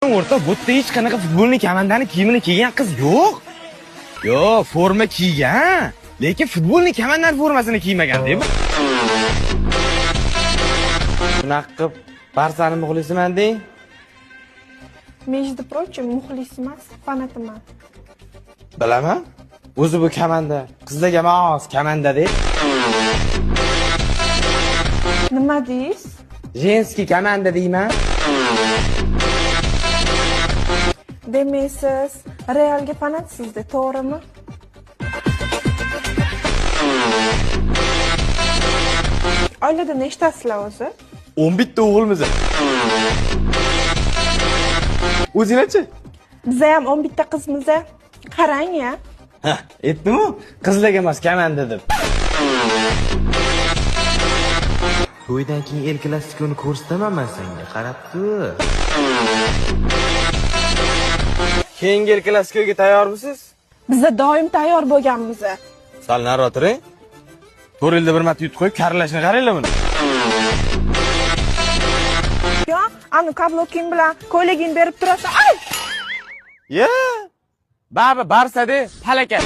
O'rta, bu yerda hech qanaqa futbolning komandani kiyimini kiygan qiz yo'q. Yo'q, forma kiygan, lekin futbolning komandani formasini kiymagan deb. Shunaqa qilib, Barsaning muxlisiman deng. Между прочим, muxlis emas, fanatiman. Bilaman. O'zi bu komanda, qizlarga mos komanda-da. Nima deysiz? Женский komanda deyman. Demaysiz, Realga fanatsizda, to'g'rimi? Oilada nechtasizlar o'zi? 11 ta o'g'ilmiz. O'zinglarchi? Biza ham 11 ta qizmiz. Qarang-ya. Ha, aytdim-ku, qizlarga emas komanda deb. To'ydan keyin El Klasikoni ko'rsataman men senga, qarab tur. Keyingi El Klasikoga tayyormisiz? Biza doim tayyor bo'lganmiz. Sal nariroq turing. 4 yilda bir marta yutib qo'yib, karlashni qaranglar buni. Yo, ani kabloking bilan ko'ylagingni berib turasan. Ay! Ye! Baba Barsa-da, halakat.